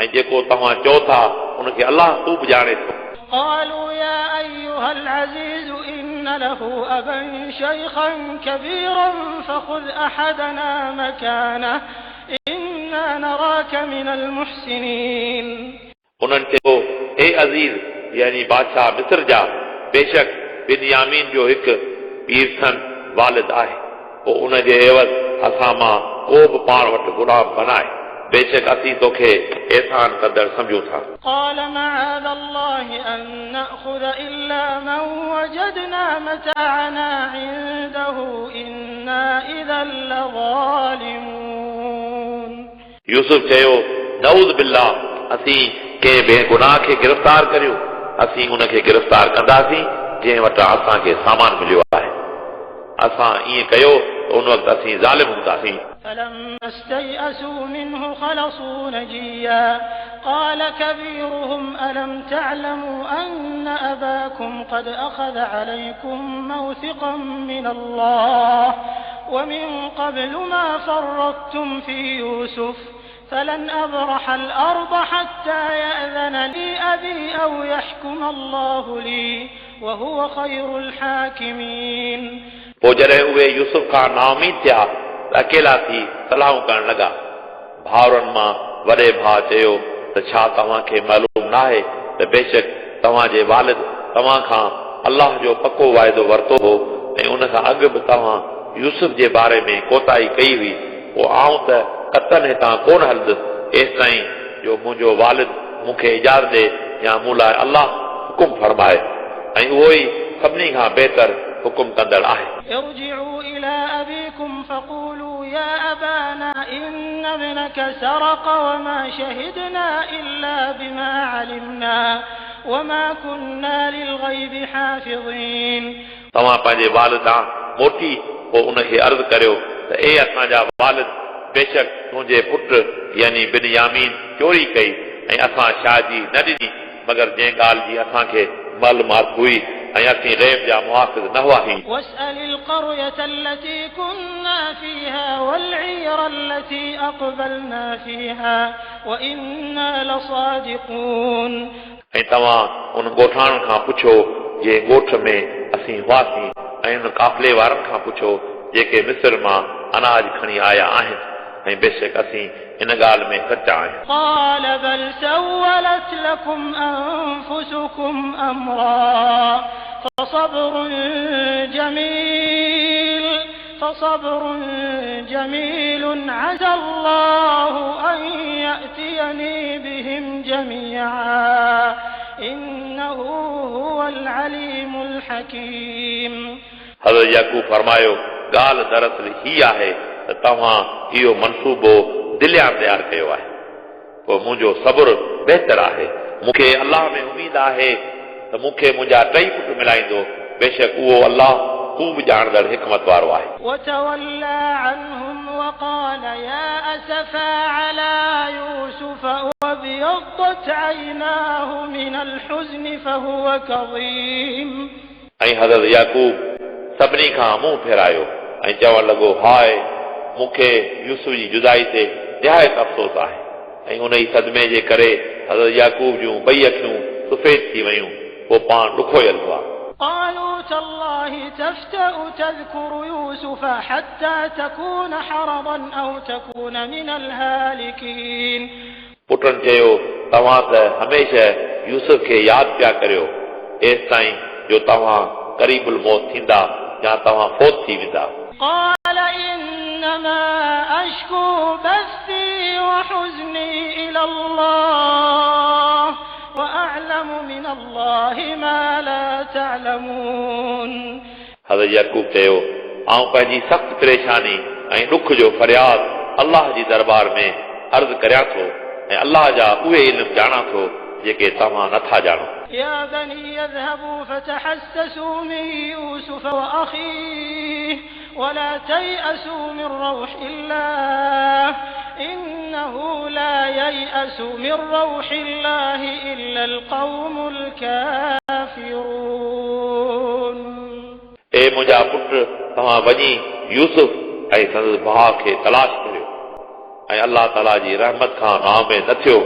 ऐं जेको तव्हां चओ था उनखे अलाह ख़ूब ॼाणे थो। قالوا يا أيها العزيز إن له أبا شيخا كبيرا فخذ أحدنا مكانه إنا نراك من المحسنين. उन्हनि चयो हे अज़ीज़ यानी बादशाह मिस्र जा बेशक बिन्यामीन जो हिकु पीरथन वालिद आहे। पोइ उनजे एवज़ असां मां को बि पाण वटि गुलाम बनाए बेशक असीं तोखे एहसान कंदड़ सम्झूं था। قال معاذ الله أن نأخذ إلا من وجدنا متاعنا عنده إنا إذا لظالمون. यूसुफ चयो नऊज़ बिल्लाह असीं कंहिं बेगुनाह खे गिरफ़्तार करियूं असीं उनखे गिरफ़्तार कंदासीं जंहिं वटां असांखे सामान मिलियो आहे। असां ईअं कयो त उन वक़्तु असीं ज़ालिम हूंदासीं। فلما استيئسوا منه خلصوا نجيا قال كبيرهم ألم تعلموا أن أباكم قد أخذ عليكم موثقا من الله ومن قبل ما فرطتم في يوسف فلن أبرح الأرض حتى يأذن لي أبي أو يحكم الله لي وهو خير الحاكمين. पोइ जॾहिं उहे यूसुफ खां नाउमीद थिया त अकेला थी सलाहूं करण लॻा। भाउरनि मां वॾे भाउ चयो त छा तव्हांखे मालूम न आहे त बेशक तव्हांजे वालिद तव्हां खां अलाह जो पको वाइदो वरितो हो ऐं उन खां अॻु बि तव्हां यूसुफ जे बारे में कोताही कई हुई। पोइ आऊं त कतन हितां कोन हलंदुसि एसि ताईं जो मुंहिंजो वालिद मूंखे इजाज़त ॾे या मूं लाइ अलाह हुकुम फरमाए ऐं उहो ई सभिनी खां बहितर हुकुम कंदड़ आहे। ارجعوا إلى أبيكم فقولوا يا أبانا إن ابنك سرق وما شهدنا إلا بما علمنا وما كنا للغيب حافظين. तव्हां पंहिंजे वालिद ॾांहुं मोटी पोइ उनखे अर्ज़ु करियो त ए असांजा वालिद बेशक तुंहिंजे पुट यानी बिन्यामीन चोरी कई ऐं असां शादी न ॾिनी मगर जंहिं ॻाल्हि जी असांखे मालूमात हुई ऐं असीं ग़ैब जा मुआख़िज़ न हुआसीं. واسأل القرية التي كنا فيها والعير التي أقبلنا فيها وإنا لصادقون. ऐं तव्हां उन ॻोठाणनि खां पुछो जंहिं ॻोठ में असीं हुआसीं ऐं उन काफ़िले वारनि खां पुछो जेके मिस्र मां अनाज खणी आया आहिनि ऐं बेशक असीं इन ॻाल्हि में सचा आहियूं. قال بل سولت لكم أنفسكم أمرا فصبر جميل عسى الله أن يأتيني بهم جميعا إنه هو العليم الحكيم. حضرت याकूब फरमायो ॻाल्हि दरअसल ही आहे त तव्हां इहो मनसूबो दिलियां तयारु कयो आहे पोइ मुंहिंजो सब्र बहितर आहे मूंखे अलाह में उमेद आहे त मूंखे मुंहिंजा टई पुट मिलाईंदो बेशक उहो अलाह ख़ूब ॼाणंदड़ हिकमत वारो आहे وتولى عنهم وقال يا أسفا على يوسف وابيضت عيناه من الحزن فهو كظيم. ऐं हज़रत याकूब सभिनी खां मुंहुं फेरायो ऐं चवण लॻो हाय मूंखे यूसुफ जी जुदाई ते निहायत अफ़सोस आहे ऐं उन ई सदमे जे करे हज़रत याकूब जूं ॿई अखियूं सफ़ेद थी वयूं पोइ पाण ॾुखोयल हुआ قالوا تالله تفتأ تذكر يوسف حتى تكون حرضا أو تكون من الهالكين. पुटनि चयो तव्हां त हमेशह यूसुफ खे यादि पिया करियो एसि ताईं जो तव्हां क़रीबुल मौत थींदा या तव्हां फौत थी वेंदा. قال إنما أشكو بثي وحزني إلى الله وأعلم من الله ما لا تعلمون. हज़रत याकूब चयो आऊं पंहिंजी सख़्त परेशानी ऐं ॾुख जो फरियाद अलाह जी दरबार में अर्ज़ करियां थो ऐं अलाह जा उहे इल्म ॼाणा थो जेके तव्हां नथा ॼाणो. يا بني يذهبوا فتحسسوا من يوسف وأخيه ولا تيأسوا من روح الله إنه لا ييأس من روح الله إلا القوم الكافرون. ए मुंहिंजा पुट तव्हां वञी यूसुफ ऐं संदसि भाउ खे तलाश करियो ऐं अलाह ताला जी रहमत खां नाउमेद न थियो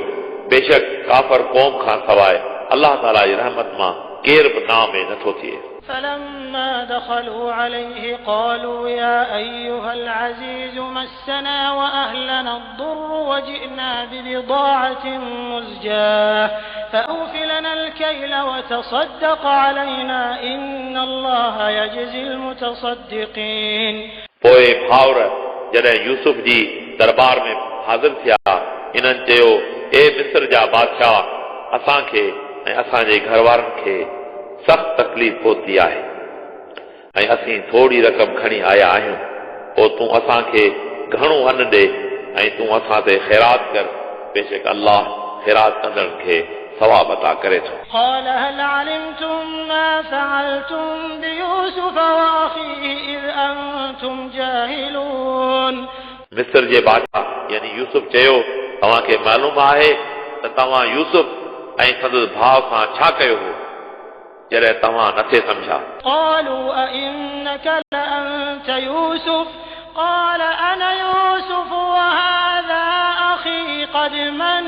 बेशक काफ़र क़ौम खां सवाइ अलाह ताला जी रहमत मां केर बि नाउमेद नथो थिए. فلما دخلوا عليه قالوا يا أيها العزيز مسنا وأهلنا الضر وجئنا ببضاعة مزجاة فأوف لنا الكيل وتصدق علينا إن الله يجزي المتصدقين. पोइ भाउर जॾहिं यूसुफ जी दरबार में हाज़िर थिया इन्हनि चयो ए मिस्र जा बादशाह असांखे ऐं असांजे घर वारनि खे सख़्त तकलीफ़ पहुती आहे ऐं असीं थोरी रक़म खणी आया आहियूं पोइ तूं असांखे घणो अन्न ॾे ऐं तूं असां ते ख़ैरात कर बेशक अलाह ख़ैरात कंदड़नि खे सवाब अता करे थो. قال هل علمتم ما فعلتم بيوسف وأخيه إذ أنتم جاهلون. मिस्र जे बादशाह यानी यूसुफ चयो तव्हांखे मालूम आहे त तव्हां यूसुफ ऐं संदसि भाउ सां छा कयो हो जॾहिं तव्हां नथे सम्झा. قالوا أئنك لأنت يوسف قال أنا يوسف وهذا أخي قد من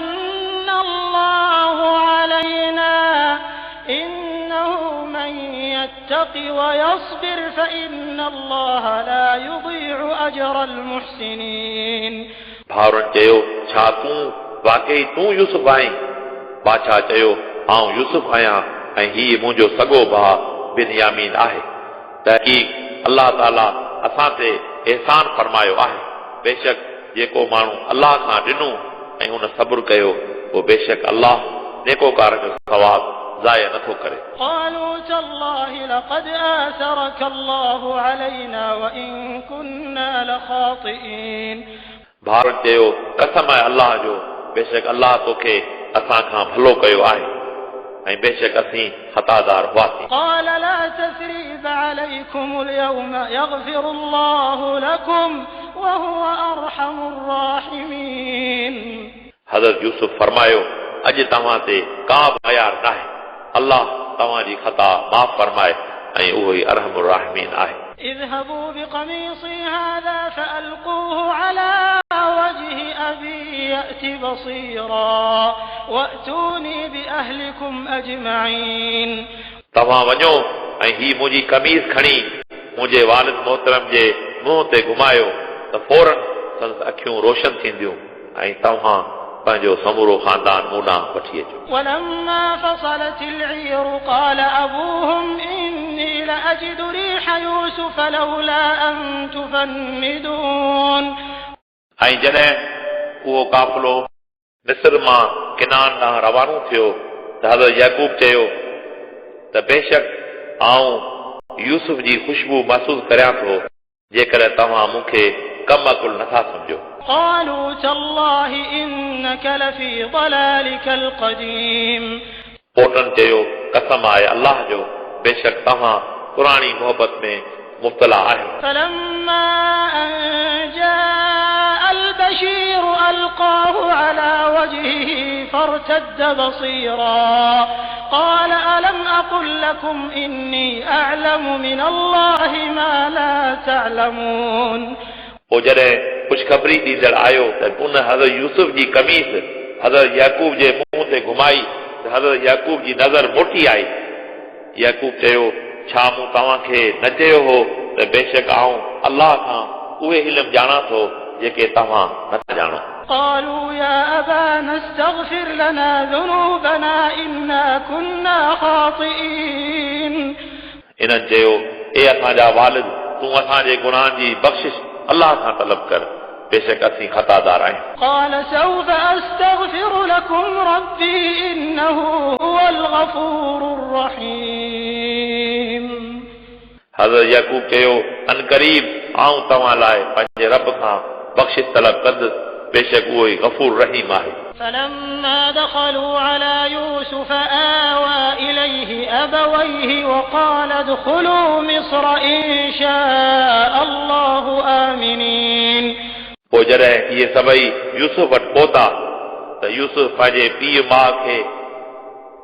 الله علينا إنه من يتق ويصبر فإن الله لا يضيع أجر المحسنين. भाउरनि चयो छा तूं वाकई तूं यूसुफ आहीं. बादशाह चयो आऊं यूसुफ आहियां ऐं हीउ मुंहिंजो सॻो भाउ बिनयामीन आहे. तहक़ीक़ अलाह ताला असां ते एहसान फरमायो आहे बेशक जेको माण्हू अलाह खां ॾिनो ऐं हुन सब्र कयो पोइ बेशक अलाह नेकोकार जो सवाब ज़ाया नथो करे. قالوا تالله لقد آثرك الله علينا وإن كنا لخاطئين. भाउरनि चयो कसम आहे अलाह जो बेशक अलाह तोखे असां खां भलो कयो आहे ऐं बेशक असीं ख़तादार हुआसीं. قال لا تثريب عليكم اليوم يغفر الله لكم وهو أرحم الراحمين. हज़रत यूसुफ फरमायो अॼु तव्हां ते का बि अयार नाहे अलाह तव्हांजी ख़ता माफ़ फरमाए ऐं उहो ई अरहमुर राहिमीन आहे. اذهبوا بقميصي هذا فألقوه على وجه أبي يأت بصيرا وأتوني بأهلكم أجمعين. तव्हां वञो ऐं ही मुंहिंजी कमीज़ खणी मुंहिंजे वालिद मोहतरम जे मुंहं ते घुमायो त फौरन संदसि अखियूं रोशन थींदियूं ऐं तव्हां पंहिंजो समूरो ख़ानदान मूं ॾांहुं वठी अचो. ولما فصلت العير قال أبوهم إني لأجد ريح يوسف لولا أن تفندون. ऐं जॾहिं उहो काफ़िलो मिस्र मां किनान ॾांहुं रवानो थियो त हज़रत याकूब चयो त बेशक आऊं यूसुफ जी खुशबू महसूस करियां थो जेकर तव्हां मूंखे कम अकुल नथा सम्झो قالوا تالله إنك لفي ضلالك القديم पोटनि चयो कसम आहे अल्लाह जो बेशक तव्हां पुराणी मोहबत में मुब्तला आहियो فلما أن جاء البشير ألقاه على وجهه فارتد بصيرا قال ألم أقل لكم إني أعلم من الله ما لا تعلمون पोइ जॾहिं ख़ुशख़बरी ॾींदड़ आयो त उन हज़रत यूसुफ जी कमीज़ हज़रत याकूब जे मुंहं ते घुमाई त हज़रत याकूब जी नज़र मोटी आई याकूब चयो छा मूं तव्हांखे न चयो हो त बेशक आऊं अल्लाह खां उहे इल्म ॼाणा थो जेके तव्हां नथा ॼाणो قالوا يا أبانا استغفر لنا ذنوبنا إنا كنا خاطئين इन्हनि चयो ए असांजा वालिद तूं असांजे गुनाहनि जी बख़्शिश अल्लाह खां तलब कर बेशक असीं ख़तादार आहियूं قال سوف أستغفر لكم ربي إنه هو الغفور الرحيم हज़रत याकूब चयो अन क़रीब आऊं तव्हां लाइ पंहिंजे रब खां बख़्शिश तलब कंदुसि बेशक उहो ई गफ़ूर रहीम आहे فلما دخلوا على يوسف آوى إليه أبويه وقال ادخلوا مصر إن شاء الله آمنين पोइ जॾहिं इहे सभई यूसुफ वटि पहुता त यूसुफ पंहिंजे पीउ माउ खे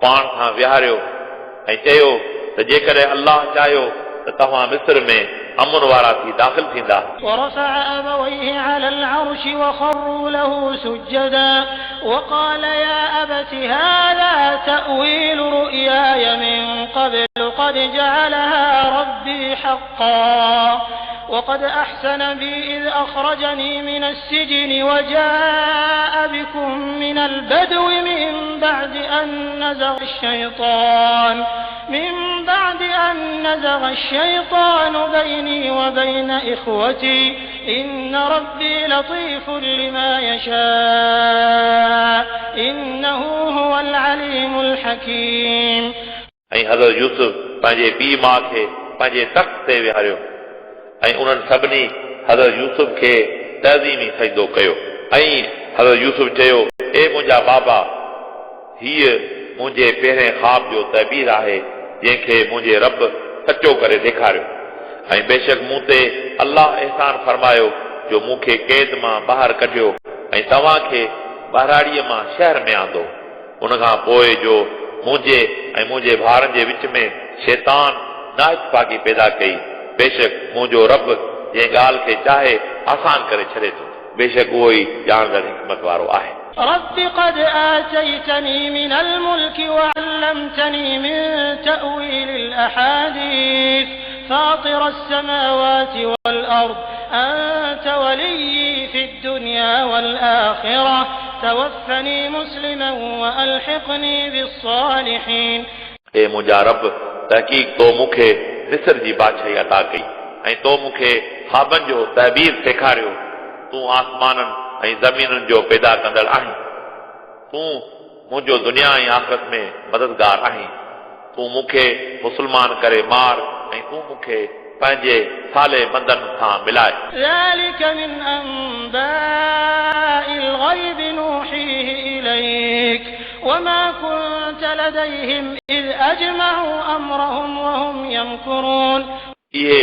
पाण सां विहारियो ऐं चयो त जेकॾहिं अल्लाह चाहियो त तव्हां मिस्र में अमन वारा थी दाख़िल थींदा ورفع أبويه على العرش وخروا له سجدا وقال يا أبت هذا تأويل رؤياي من قبل قد جعلها ربي حقا وقد أحسن بي إذ أخرجني من السجن وجاء بكم من البدو من بعد أن نزغ الشيطان بيني وبين إخوتي إن ربي لطيف لما يشاء إنه هو العليم الحكيم ऐं हज़रत यूसुफ पंहिंजे पीउ माउ खे पंहिंजे तख़्त ते विहारियो ऐं उन्हनि सभिनी हज़रत यूसुफ खे तज़ीमी सजदो कयो ऐं हज़रत यूसुफ चयो ए मुंहिंजा बाबा हीअ मुंहिंजे पहिरें ख़्वाब जो तबीर आहे जंहिंखे मुंहिंजे रब सचो करे ॾेखारियो ऐं बेशक मूं ते अल्लाह अहसान फरमायो जो मूंखे कैद मां ॿाहिरि कढियो ऐं तव्हांखे ॿाहिराड़ीअ मां शहर में आंदो उनखां पोइ जो मुंहिंजे ऐं मुंहिंजे भाउरनि जे विच में शैतान नाइतफाक़ी पैदा कई बेशक मुंहिंजो रब जंहिं ॻाल्हि खे चाहे आसान करे छॾे थो बेशक उहो ई ॼाणंदड़ हिकमत वारो आहे رب قد آتيتني من الملك وعلمتني من تأويل الأحاديث فاطر السماوات والأرض أنت ولي في الدنيا والآخرة توفني مسلما وألحقني بالصالحين اے मुंहिंजा रब तहक़ीक़ तो मूंखे मिस्र जी बादशाही अता कई ऐं तो मूंखे ख़्वाबनि जो तहबीर सेखारियो तूं आसमाननि ऐं ज़मीनुनि जो पैदा कंदड़ आहीं तूं मुंहिंजो दुनिया ऐं आख़िरत में मददगार आहीं तूं मूंखे मुस्लमान करे मार ऐं तूं मूंखे पंहिंजे साले बंदनि सां मिलाए ذلك من أنباء الغيب نوحيه إليك وما كنت لديهم إذ أجمعوا أمرهم وهم يمكرون इहे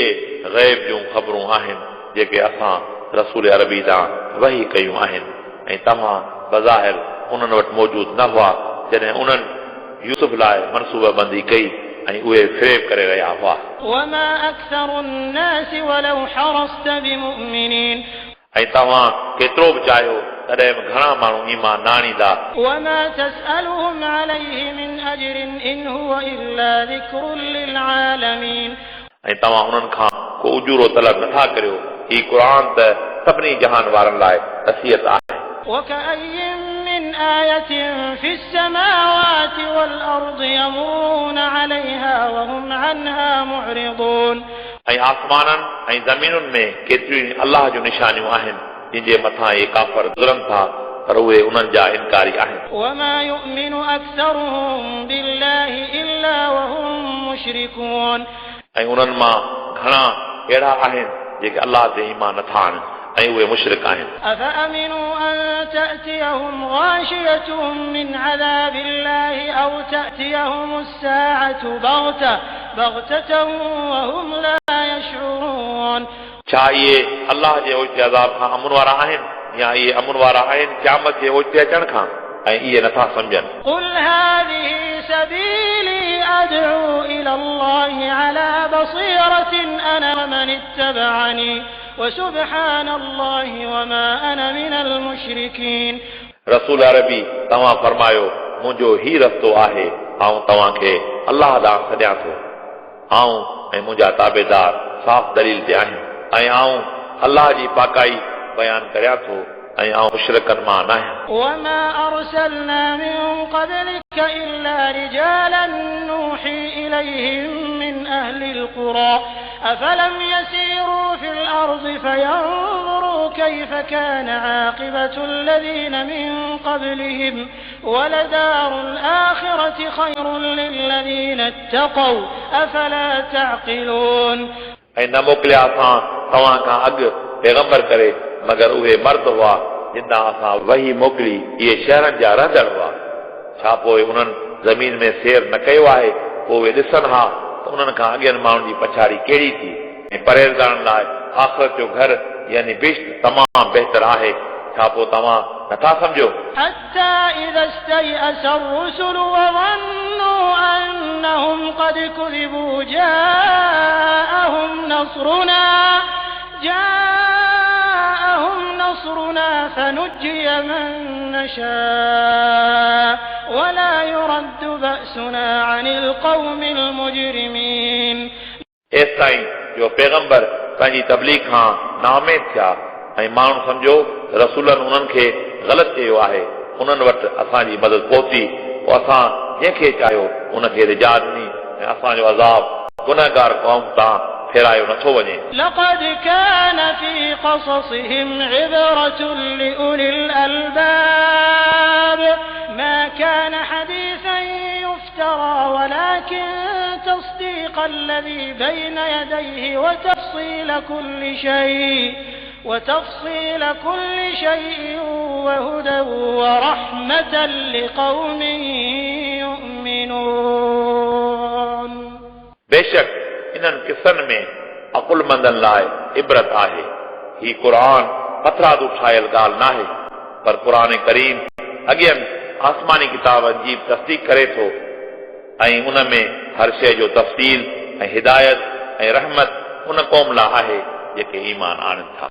ग़ैब जूं ख़बरूं आहिनि जेके असां रसूल अरबी तां वही कयूं आहिनि ऐं तव्हां बज़ाहिर उन्हनि वटि मौजूदु न हुआ जॾहिं उन्हनि यूसुफ लाइ मनसूबाबंदी कई ऐं उहे फ़रेब करे रहिया हुआ وما أكثر الناس ولو حرصت بمؤمنين ऐं तव्हां केतिरो बि चाहियो तॾहिं बि घणा माण्हू ईमान न आणींदा وما تسألهم عليه من أجر إن هو إلا ذكر للعالمين ऐं तव्हां उन्हनि खां को उजूरो तलब नथा करियो ही क़ुर त सभिनी जहान वारनि लाइ नसीहत आहे وكأي من آية في السماوات والأرض يمرون عليها وهم عنها معرضون ऐं आसमाननि ऐं ज़मीनुनि में केतिरियूं अलाह जूं निशानियूं आहिनि जिन जे मथां इहे काफ़र गुज़रनि था त पर उहे उन्हनि जा इनकारी आहिनि وما يؤمن أكثرهم بالله إلا وهم مشركون ऐं उन्हनि मां घणा अहिड़ा आहिनि जेके अलाह ते ईमान नथा आणनि ऐं उहे मुशरिक आहिनि أفأمنوا أن تأتيهم غاشية من عذاب الله أو تأتيهم الساعة بغتة وهم لا يشعرون छा इहे अलाह जे ओचिते अज़ाब खां अमुन वारा आहिनि या इहे अमुन वारा आहिनि क़यामत जे ओचिते अचण खां ऐं इहे नथा सम्झनि قل هذه سبيلي أدعو إلى الله على بصيرة أنا ومن اتبعني وسبحان الله وما أنا من المشركين रसूल अरबी तव्हां फरमायो मुंहिंजो ही रस्तो आहे ऐं तव्हांखे अलाह ॾांहुं सॾियां थो ऐं मुंहिंजा ताबेदार साफ़ दलील ते आहिनि ऐं अलाह जी पाकाई बयान करियां थो ऐं मुशरिकनि मां न आहियां وما أرسلنا من قبلك إلا رجالا نوحي إليهم من أهل القرى أفلم يسيروا في الأرض فينظروا كيف كان عاقبة الذين من قبلهم ولدار الآخرة خير للذين اتقوا أفلا تعقلون ऐं न मोकिलिया असां तव्हां खां अॻु पैगंबर करे मगर उहे मर्द हुआ जिन असां वही मोकिली इहे शहरनि जा रहंदड़ हुआ छा पोइ उन्हनि ज़मीन में सैर न कयो आहे पोइ उहे ॾिसनि हा त उन्हनि खां अॻियनि माण्हुनि जी पछाड़ी कहिड़ी थी ऐं परहेज़गारनि लाइ आख़िरत जो घर यानी बिश्त तमामु बहितर आहे छा पोइ तव्हां नथा सम्झो حتى إذا استيأس الرسل وظنوا أنهم قد كذبوا جاءهم نصرنا فنجي من نشاء ولا يرد بأسنا عن القوم المجرمين एसि ताईं जो पैगंबर पंहिंजी तबलीग खां नाउमेद थिया ऐं माण्हू सम्झो रसूलनि उन्हनि खे ग़लति चयो आहे उन्हनि वटि असांजी मदद पहुती पोइ असां जंहिंखे चाहियो उनखे निजात ॾिनी ऐं असांजो अज़ाब गुनहगार क़ौम तां फेरायो नथो वञे لقد كان في قصصهم عبرة لأولي الألباب ما كان حديثا يفترى ولكن تصديق الذي بين يديه وتفصيل كل شيء وهدى ورحمة لقوم يؤمنون बेशक इन्हनि किसनि में अकुलमंदनि लाइ इबरत आहे ही क़ुरान पथरादू ठाहियल ॻाल्हि नाहे पर क़ुरान करीम अॻियनि आसमानी किताबनि जी तस्दीक करे थो ऐं उन में हर शइ जो तफ़सील ऐं हिदायत ऐं रहमत उन क़ौम लाइ आहे जेके ईमान आणनि था